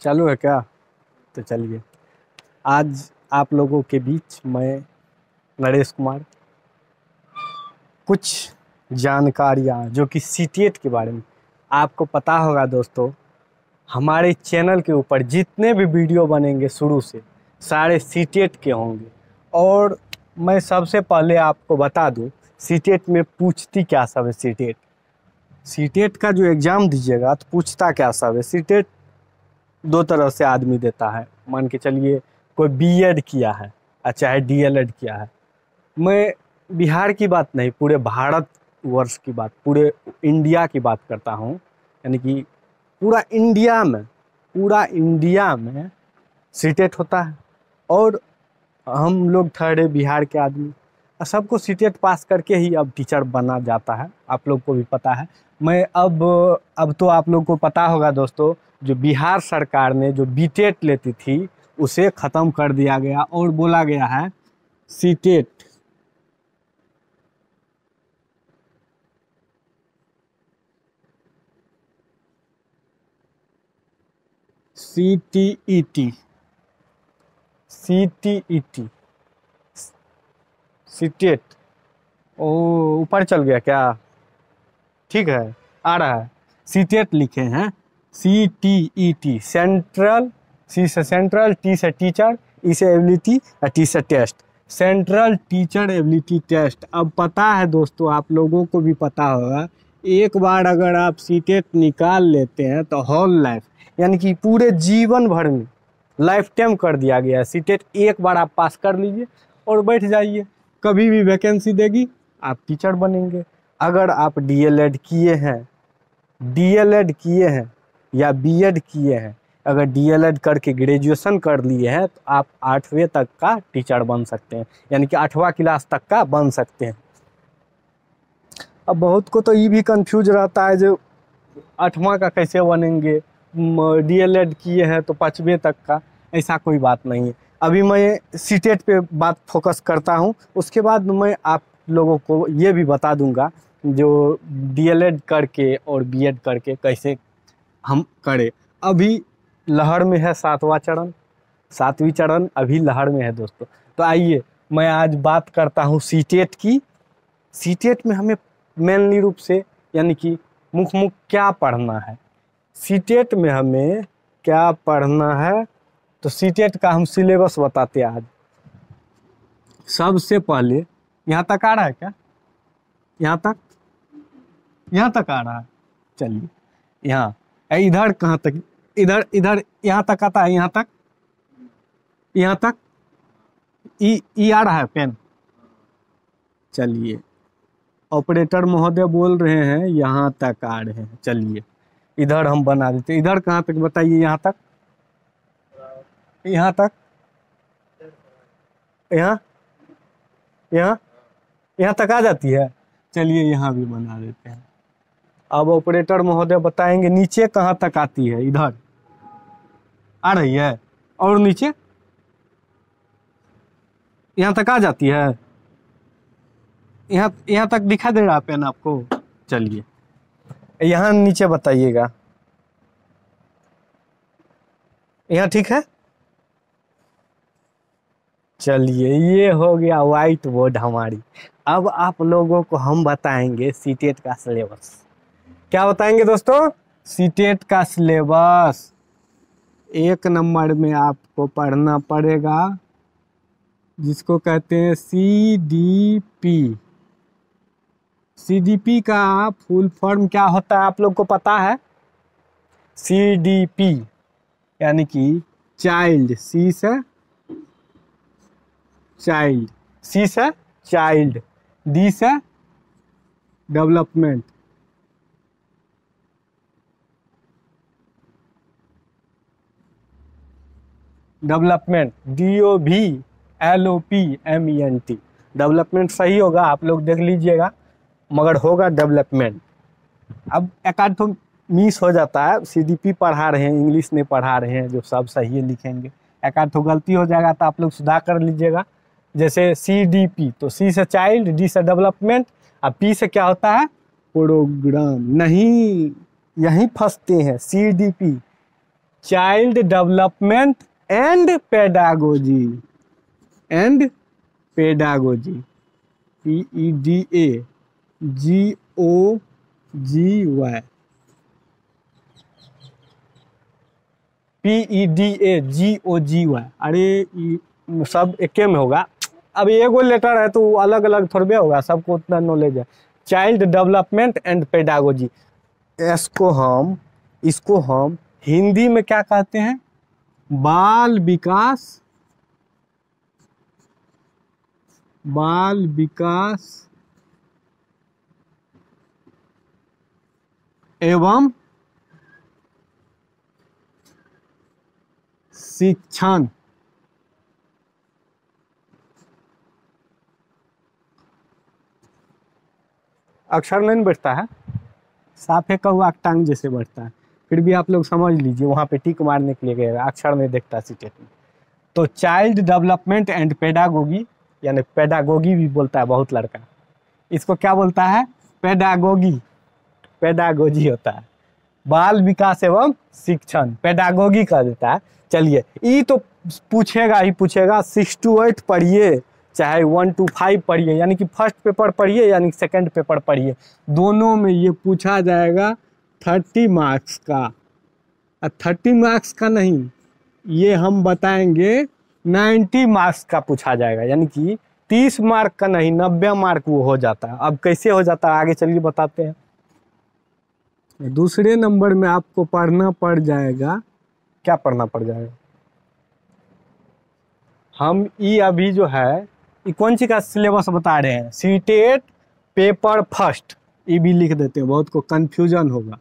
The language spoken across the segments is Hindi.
चालू है क्या? तो चलिए, आज आप लोगों के बीच मैं नरेश कुमार कुछ जानकारियाँ जो कि सीटेट के बारे में आपको पता होगा दोस्तों। हमारे चैनल के ऊपर जितने भी वीडियो बनेंगे शुरू से सारे सीटेट के होंगे। और मैं सबसे पहले आपको बता दूं, सीटेट में पूछती क्या सब है। सीटेट का जो एग्ज़ाम दीजिएगा तो पूछता क्या सब है। सीटेट दो तरह से आदमी देता है। मान के चलिए कोई बीएड किया है और चाहे डीएलएड किया है। मैं बिहार की बात नहीं, पूरे भारत वर्ष की बात, पूरे इंडिया की बात करता हूँ। यानी कि पूरा इंडिया में सीटेट होता है। और हम लोग ठहरे बिहार के आदमी, और सबको सीटेट पास करके ही अब टीचर बना जाता है। आप लोग को भी पता है। मैं अब तो आप लोग को पता होगा दोस्तों, जो बिहार सरकार ने जो बीटेट लेती थी उसे ख़त्म कर दिया गया और बोला गया है सीटेट। CTET CTET. ओ, ऊपर चल गया क्या? ठीक है, आ रहा है। सीटेट लिखे हैं, सीटीईटी, सेंट्रल, सी से सेंट्रल, टी से टीचर, ई से एबिलिटी और टी से test, central teacher ability test. अब पता है दोस्तों, आप लोगों को भी पता होगा, एक बार अगर आप सीटेट निकाल लेते हैं तो होल लाइफ, यानी कि पूरे जीवन भर में लाइफ टाइम कर दिया गया है। सीटेट एक बार आप पास कर लीजिए और बैठ जाइए, कभी भी वैकेंसी देगी आप टीचर बनेंगे। अगर आप डीएलएड किए हैं या बीएड किए हैं, अगर डीएलएड करके ग्रेजुएशन कर लिए हैं तो आप 8वीं तक का टीचर बन सकते हैं, यानी कि 8वां क्लास तक का बन सकते हैं। अब बहुत को तो ये भी कंफ्यूज रहता है जो 8वां का कैसे बनेंगे, डीएलएड किए हैं तो 5वीं तक का। ऐसा कोई बात नहीं है। अभी मैं सीटेट पे बात फोकस करता हूँ, उसके बाद मैं आप लोगों को ये भी बता दूंगा जो डीएलएड करके और बीएड करके कैसे हम करें। अभी लहर में है 7वीं चरण अभी लहर में है दोस्तों। तो आइए मैं आज बात करता हूँ सीटेट की। सीटेट में हमें मेनली रूप से यानी कि मुख्य क्या पढ़ना है। सीटेट में हमें क्या पढ़ना है, तो सीटेट का हम सिलेबस बताते हैं आज। सबसे पहले, यहाँ तक आ रहा है क्या? यहाँ तक आ रहा है। चलिए, यहाँ इधर कहाँ तक, इधर यहाँ तक आता है। यहाँ तक ई आ रहा है पेन। चलिए, ऑपरेटर महोदय बोल रहे हैं यहाँ तक आ रहे हैं। चलिए, इधर हम बना देते। इधर कहाँ तक बताइए? यहाँ तक यहाँ तक आ जाती है। चलिए, यहाँ भी बना देते हैं। अब ऑपरेटर महोदय बताएंगे नीचे कहाँ तक आती है। इधर आ रही है और नीचे यहाँ तक आ जाती है। यहाँ तक दिखा दे रहा पेन आपको? चलिए, यहाँ नीचे बताइएगा। यहाँ ठीक है। चलिए, ये हो गया व्हाइट बोर्ड हमारी। अब आप लोगों को हम बताएंगे सीटेट का सिलेबस। क्या बताएंगे दोस्तों? सीटेट का सिलेबस। 1 नंबर में आपको पढ़ना पड़ेगा जिसको कहते हैं सीडीपी। सीडीपी का फुल फॉर्म क्या होता है आप लोग को पता है? सीडीपी यानी कि चाइल्ड, सी से चाइल्ड, डी से डेवलपमेंट, DOVLOPMENT। डेवलपमेंट सही होगा, आप लोग देख लीजिएगा, मगर होगा डेवलपमेंट। अब एक आध तो मिस हो जाता है, सीडीपी पढ़ा रहे हैं, इंग्लिश में पढ़ा रहे हैं, जो सब सही है लिखेंगे। एक आध तो गलती हो जाएगा तो आप लोग सुधार कर लीजिएगा। जैसे सीडीपी, तो सी से चाइल्ड, डी से डेवलपमेंट, और पी से क्या होता है? प्रोग्राम। नहीं, यहीं फंसते हैं। CDP child development and pedagogy, and pedagogy, PEDAGOGY, PEDAGOGY। अरे सब एके में होगा, अब एगो लेटर है तो अलग अलग थोड़े होगा, सबको उतना नॉलेज है। चाइल्ड डेवलपमेंट एंड पेडागोजी, इसको हम हिंदी में क्या कहते हैं? बाल विकास एवं शिक्षण। अक्षर नहीं बैठता है, साफे कौआ टांग जैसे बैठता है, फिर भी आप लोग समझ लीजिए, वहां पे टिक मारने के लिए गएगा, अक्षर नहीं देखता सीटेट में। तो चाइल्ड डेवलपमेंट एंड पेडागोगी, यानी पेडागोगी भी बोलता है बहुत लड़का, इसको क्या बोलता है? पेडागोजी होता है। बाल विकास एवं शिक्षण पेडागोगी कर देता है। चलिए, ये तो पूछेगा ही पूछेगा, 6 to 8 पढ़िए, चाहे 1 to 5 पढ़िए, यानी कि फर्स्ट पेपर पढ़िए यानी सेकंड पेपर पढ़िए, दोनों में ये पूछा जाएगा 30 मार्क्स का। 30 मार्क्स का नहीं, ये हम बताएंगे 90 मार्क्स का पूछा जाएगा, यानी कि 30 मार्क का नहीं, 90 मार्क वो हो जाता है। अब कैसे हो जाता है आगे चलिए बताते हैं। दूसरे नंबर में आपको पढ़ना पड़ जाएगा, क्या पढ़ना पड़ जाएगा? हम ये अभी जो है ये कौन सी का सिलेबस बता रहे हैं? सीटेट पेपर फर्स्ट, ये भी लिख देते हैं, बहुत को कंफ्यूजन होगा।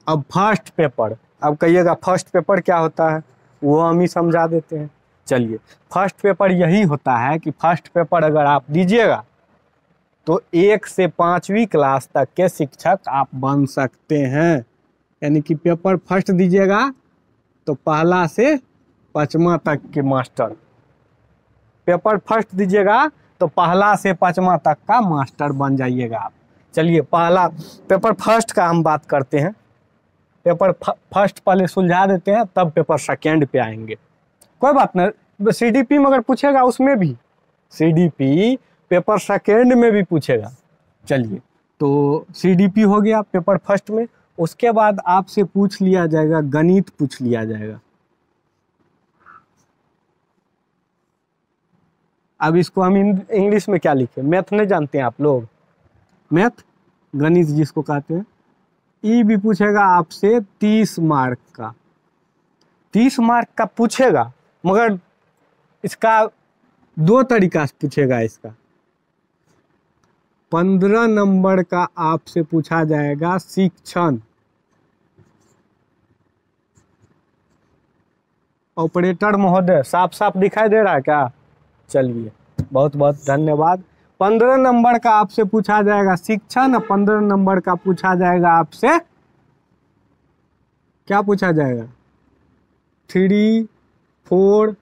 अब फर्स्ट पेपर, अब कहिएगा फर्स्ट पेपर क्या होता है, वो हम ही समझा देते हैं। चलिए, फर्स्ट पेपर यही होता है कि फर्स्ट पेपर अगर आप दीजिएगा तो 1 से 5वीं क्लास तक के शिक्षक आप बन सकते हैं। यानी कि पेपर फर्स्ट दीजिएगा तो पहला से 5वां तक के मास्टर, पेपर फर्स्ट दीजिएगा तो पहला से 5वां तक का मास्टर बन जाइएगा आप। चलिए, पहला पेपर फर्स्ट का हम बात करते हैं। पेपर फर्स्ट पहले सुलझा देते हैं, तब पेपर सेकेंड पे आएंगे। कोई बात नहीं, CDP में अगर पूछेगा उसमें भी, CDP पेपर सेकेंड में भी पूछेगा। चलिए, तो CDP हो गया पेपर फर्स्ट में। उसके बाद आपसे पूछ लिया जाएगा गणित, पूछ लिया जाएगा। अब इसको हम इंग्लिश में क्या लिखे? मैथ नहीं जानते हैं आप लोग? मैथ, गणित जिसको कहते हैं। ये भी पूछेगा आपसे 30 मार्क का, 30 मार्क का पूछेगा, मगर इसका 2 तरीका से पूछेगा। इसका 15 नंबर का आपसे पूछा जाएगा शिक्षण। ऑपरेटर महोदय साफ साफ दिखाई दे रहा है क्या? चलिए, बहुत बहुत धन्यवाद। 15 नंबर का आपसे पूछा जाएगा शिक्षण, 15 नंबर का पूछा जाएगा आपसे, क्या पूछा जाएगा? 3, 4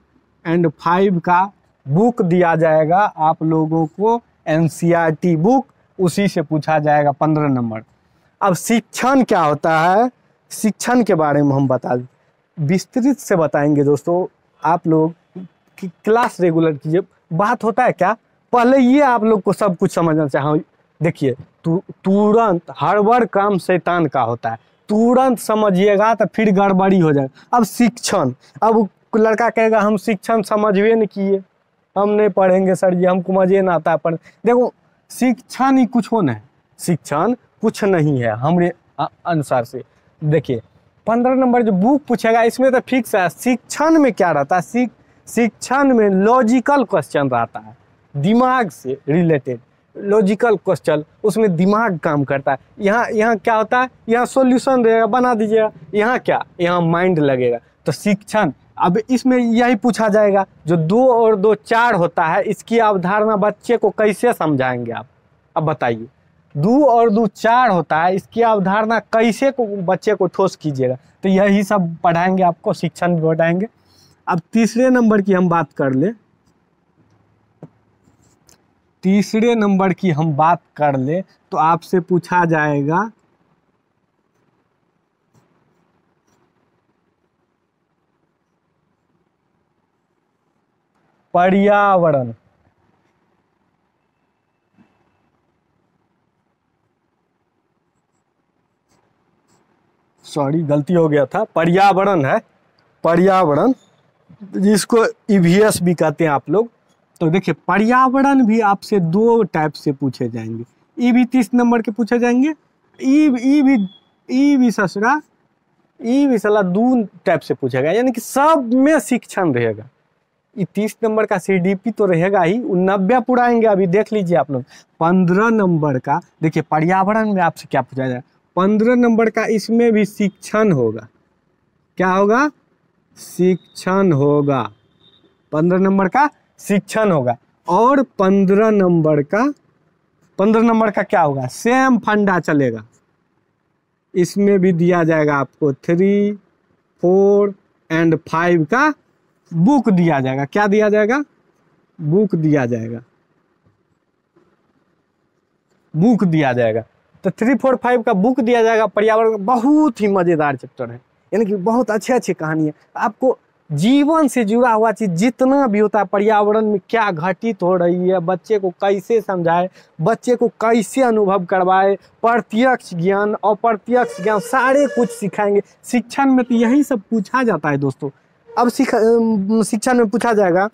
और 5 का बुक दिया जाएगा आप लोगों को, NCERT बुक, उसी से पूछा जाएगा 15 नंबर। अब शिक्षण क्या होता है, शिक्षण के बारे में हम बता विस्तृत से बताएंगे दोस्तों। आप लोग की क्लास रेगुलर कीजिए। बात होता है क्या, पहले ये आप लोग को सब कुछ समझना चाहिए। देखिए, तुरंत हड़बड़ काम शैतान का होता है, तुरंत समझिएगा तो फिर गड़बड़ी हो जाएगा। अब शिक्षण, अब लड़का कहेगा हम शिक्षण समझवे नहीं किए, हम नहीं पढ़ेंगे सर जी, हमको मजे ना आता है पढ़। देखो, शिक्षण ही कुछ हो नहीं, शिक्षण कुछ नहीं है हमारे अनुसार से। देखिए, 15 नंबर जो बुक पूछेगा इसमें तो फिक्स है। शिक्षण में क्या रहता है? शिक्षण में लॉजिकल क्वेश्चन रहता है, दिमाग से रिलेटेड लॉजिकल क्वेश्चन, उसमें दिमाग काम करता है। यहाँ क्या होता है, यहाँ सॉल्यूशन रहेगा, बना दीजिएगा। यहाँ क्या, यहाँ माइंड लगेगा। तो शिक्षण, अब इसमें यही पूछा जाएगा जो 2 और 2 4 होता है, इसकी अवधारणा बच्चे को कैसे समझाएंगे आप? अब बताइए, 2 और 2 4 होता है, इसकी अवधारणा कैसे को बच्चे को ठोस कीजिएगा? तो यही सब पढ़ाएंगे आपको, शिक्षण भी पढ़ाएंगे। अब तीसरे नंबर की हम बात कर ले। तीसरे नंबर की हम बात कर ले तो आपसे पूछा जाएगा पर्यावरण। सॉरी गलती हो गया था, पर्यावरण है, पर्यावरण जिसको ईवीएस भी कहते हैं आप लोग। तो देखिए पर्यावरण भी आपसे दो टाइप से पूछे जाएंगे। ई भी 30 नंबर के पूछे जाएंगे, ई भी ससुरा ई भी साला दो टाइप से पूछेगा, यानी कि सब में शिक्षण रहेगा। ये 30 नंबर का सीडीपी तो रहेगा ही, 90 पुराएंगे। अभी देख लीजिए आप लोग 15 नंबर का, देखिए पर्यावरण में आपसे क्या पूछा जाए, 15 नंबर का इसमें भी शिक्षण होगा। क्या होगा? शिक्षण होगा। 15 नंबर का शिक्षण होगा। और 15 नंबर का क्या होगा? सेम फंडा चलेगा। इसमें भी दिया जाएगा आपको 3, 4 एंड 5 का बुक दिया जाएगा। क्या दिया जाएगा? बुक दिया जाएगा, बुक दिया जाएगा। तो 3, 4, 5 का बुक दिया जाएगा। पर्यावरण बहुत ही मजेदार चैप्टर है, यानी कि बहुत अच्छी अच्छी कहानी है। आपको जीवन से जुड़ा हुआ चीज जितना भी होता है, पर्यावरण में क्या घटित हो रही है, बच्चे को कैसे समझाए, बच्चे को कैसे अनुभव करवाए, प्रत्यक्ष ज्ञान अप्रत्यक्ष ज्ञान सारे कुछ सिखाएंगे। शिक्षण में तो यही सब पूछा जाता है दोस्तों। अब शिक्षण में पूछा जाएगा,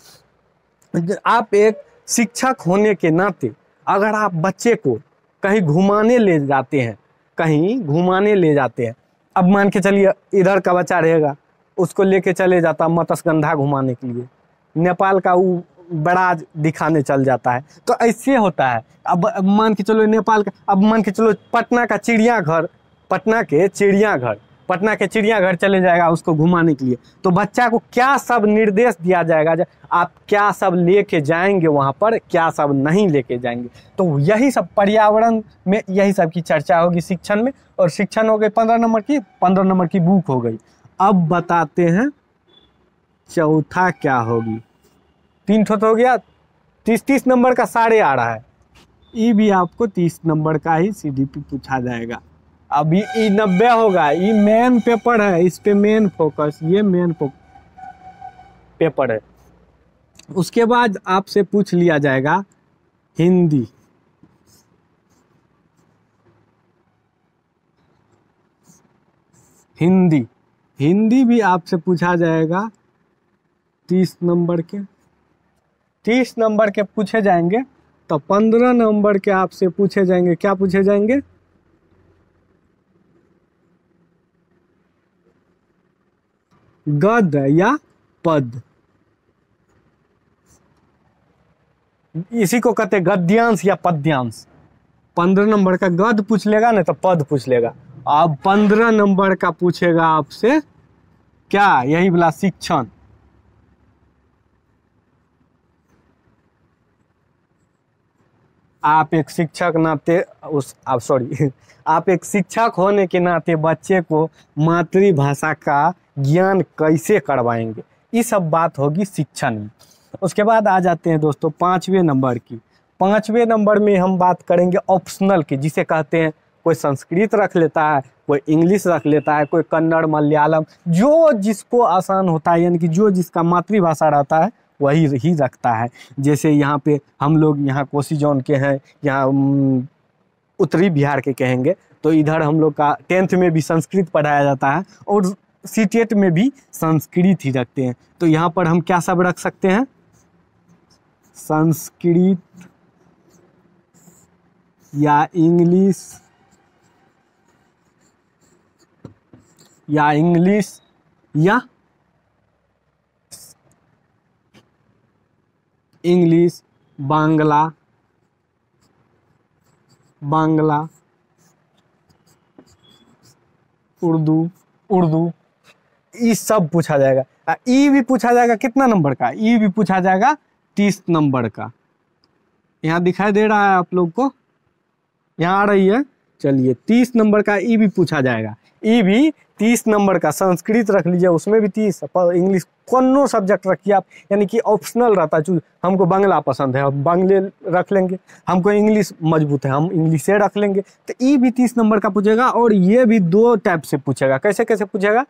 आप एक शिक्षक होने के नाते अगर आप बच्चे को कहीं घुमाने ले जाते हैं, कहीं घुमाने ले जाते हैं, अब मान के चलिए इधर का बच्चा रहेगा, उसको लेके चले जाता मत्स्यगंधा घुमाने के लिए, नेपाल का वो बराज दिखाने चल जाता है। तो ऐसे होता है। अब मान के चलो नेपाल का, अब मान के चलो पटना का चिड़ियाघर, पटना के चिड़ियाघर चले जाएगा उसको घुमाने के लिए। तो बच्चा को क्या सब निर्देश दिया जाएगा, आप क्या सब लेके जाएंगे वहाँ पर, क्या सब नहीं लेके जाएंगे। तो यही सब पर्यावरण में यही सब की चर्चा होगी शिक्षण में। और शिक्षण हो गई 15 नंबर की बुक हो गई। अब बताते हैं चौथा क्या होगी। 3 ठो तो हो गया, 30 नंबर का सारे आ रहा है। ये भी आपको 30 नंबर का ही सीडीपी पूछा जाएगा। अभी ई 90 होगा, ये मेन पेपर है, इस पे मेन फोकस, ये मेन पेपर है। उसके बाद आपसे पूछ लिया जाएगा हिंदी। हिंदी भी आपसे पूछा जाएगा 30 नंबर के। 30 नंबर के पूछे जाएंगे। तो 15 नंबर के आपसे पूछे जाएंगे, क्या पूछे जाएंगे? गद्य या पद। इसी को कहते हैं गद्यांश या पद्यांश। 15 नंबर का गद्य पूछ लेगा ना तो पद पूछ लेगा। अब 15 नंबर का पूछेगा आपसे क्या? यही वाला शिक्षण। आप एक शिक्षक नाते आप एक शिक्षक होने के नाते बच्चे को मातृभाषा का ज्ञान कैसे करवाएंगे, ये सब बात होगी शिक्षण में। उसके बाद आ जाते हैं दोस्तों 5वें नंबर की। 5वें नंबर में हम बात करेंगे ऑप्शनल की, जिसे कहते हैं कोई संस्कृत रख लेता है, कोई इंग्लिश रख लेता है, कोई कन्नड़ मलयालम, जो जिसको आसान होता है, यानी कि जो जिसका मातृभाषा रहता है वही ही रखता है। जैसे यहाँ पे हम लोग यहाँ कोसी जोन के हैं, यहाँ उत्तरी बिहार के कहेंगे, तो इधर हम लोग का 10th में भी संस्कृत पढ़ाया जाता है और सीटेट में भी संस्कृत ही रखते हैं। तो यहाँ पर हम क्या सब रख सकते हैं? संस्कृत या इंग्लिश या इंग्लिश, बांग्ला, उर्दू, ये सब पूछा जाएगा। ई भी पूछा जाएगा कितना नंबर का? ई भी पूछा जाएगा 30 नंबर का। यहाँ दिखाई दे रहा है आप लोग को, यहाँ आ रही है चलिए 30 नंबर का ई भी पूछा जाएगा, ई भी 30 नंबर का। संस्कृत रख लीजिए, उसमें भी 30, इंग्लिश कोनो सब्जेक्ट रखिए आप, यानी कि ऑप्शनल रहता है। चूज हमको बांग्ला पसंद है, हम बांग्ले रख लेंगे, हमको इंग्लिश मजबूत है, हम इंग्लिशे रख लेंगे। तो ई भी 30 नंबर का पूछेगा, और ये भी 2 टाइप से पूछेगा। कैसे कैसे पूछेगा?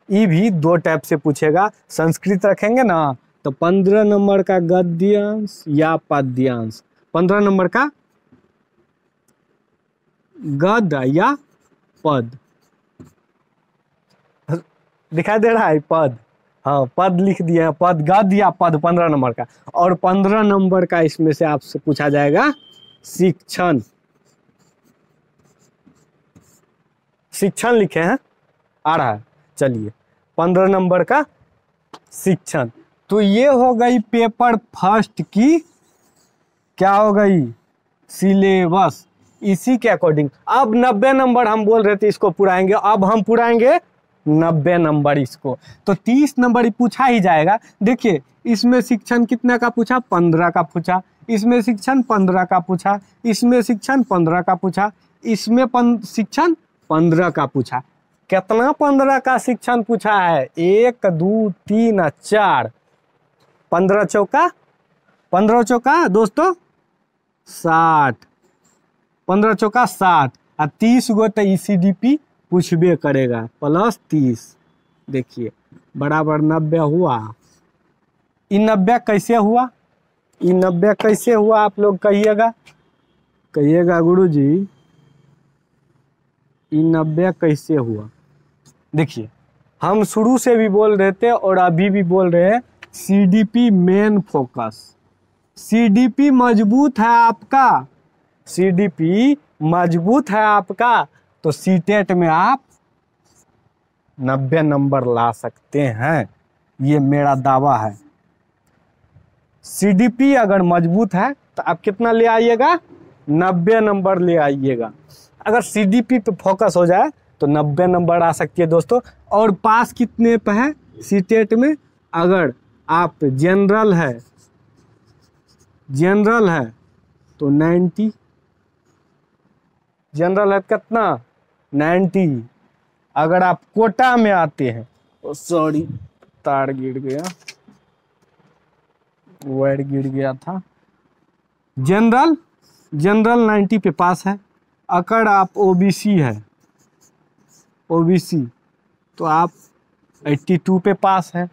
ई भी 2 टाइप से पूछेगा। संस्कृत रखेंगे ना तो 15 नंबर का गद्यांश या पद्यांश, 15 नंबर का गद या पद, दिखाई दे रहा है पद, हाँ पद लिख दिए हैं, पद गद या पद 15 नंबर का। और 15 नंबर का इसमें से आपसे पूछा जाएगा शिक्षण। शिक्षण लिखे हैं, आ रहा है। चलिए 15 नंबर का शिक्षण। तो ये हो गई पेपर फर्स्ट की क्या हो गई, सिलेबस। इसी के अकॉर्डिंग अब 90 नंबर हम बोल रहे थे इसको पुराएंगे, अब हम पुराएंगे 90 नंबर इसको। तो 30 नंबर ही पूछा ही जाएगा। देखिए इसमें शिक्षण कितने का पूछा, 15 का पूछा, इसमें शिक्षण 15 का पूछा, इसमें शिक्षण 15 का पूछा, इसमें शिक्षण 15 का पूछा। कितना 15 का शिक्षण पूछा है? 1 2 3 4, 15 चौका, 15 चौका दोस्तों 60, 15 चौका 60, और 30 गो तो ECDP पूछबे करेगा, प्लस 30। देखिए बराबर 90 हुआ। ई 90 कैसे हुआ, ई 90 कैसे हुआ आप लोग कहिएगा, कहिएगा गुरुजी ई 90 कैसे हुआ। देखिए हम शुरू से भी बोल रहे थे और अभी भी बोल रहे हैं, CDP मेन फोकस। CDP मजबूत है आपका, CDP मजबूत है आपका, तो सीटेट में आप 90 नंबर ला सकते हैं, ये मेरा दावा है। CDP अगर मजबूत है तो आप कितना ले आइएगा, 90 नंबर ले आइएगा। अगर CDP पे फोकस हो जाए तो 90 नंबर आ सकती है दोस्तों। और पास कितने पे है सीटेट में? अगर आप जनरल है, जनरल है तो 90, जनरल है कितना 90। अगर आप कोटा में आते हैं, सॉरी तार गिर गया, वायर गिर गया था। जनरल, जनरल 90 पे पास है। अगर आप OBC है, OBC तो आप 82 पे पास है।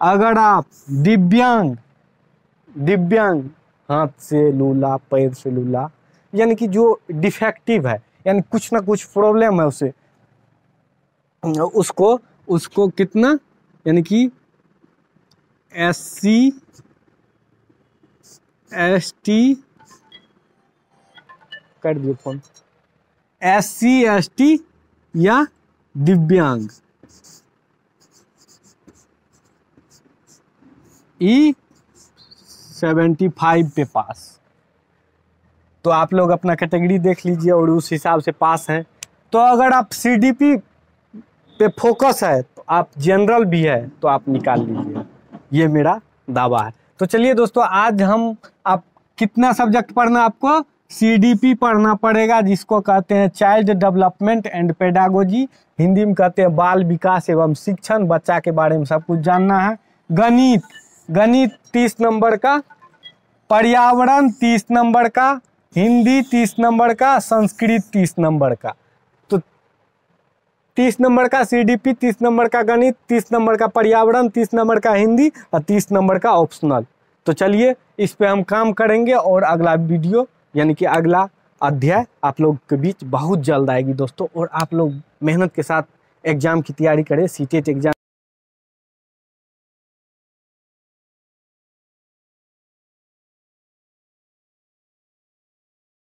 अगर आप दिव्यांग, दिव्यांग हाथ से लूला, पैर से लूला, यानी कि जो डिफेक्टिव है, यानी कुछ ना कुछ प्रॉब्लम है उसे, उसको कितना, यानी कि SC ST कर दिए फोन, SC ST या दिव्यांग, E75 पे पास। तो आप लोग अपना कैटेगरी देख लीजिए और उस हिसाब से पास हैं। तो अगर आप CDP पे फोकस है तो आप जनरल भी है तो आप निकाल लीजिए, ये मेरा दावा है। तो चलिए दोस्तों, आज हम आप कितना सब्जेक्ट पढ़ना, आपको CDP पढ़ना पड़ेगा, जिसको कहते हैं child development and pedagogy, Hindi में कहते हैं बाल विकास एवं शिक्षण। बच्चा के बारे में सब कुछ जानना है। गणित, गणित 30 नंबर का, पर्यावरण 30 नंबर का, हिंदी 30 नंबर का, संस्कृत 30 नंबर का। तो 30 नंबर का CDP, 30 नंबर का गणित, 30 नंबर का पर्यावरण, 30 नंबर का हिंदी और 30 नंबर का ऑप्शनल। तो चलिए इस पे हम काम करेंगे और अगला वीडियो यानी कि अगला अध्याय आप लोग के बीच बहुत जल्द आएगी दोस्तों। और आप लोग मेहनत के साथ एग्जाम की तैयारी करें, सीटेट एग्जाम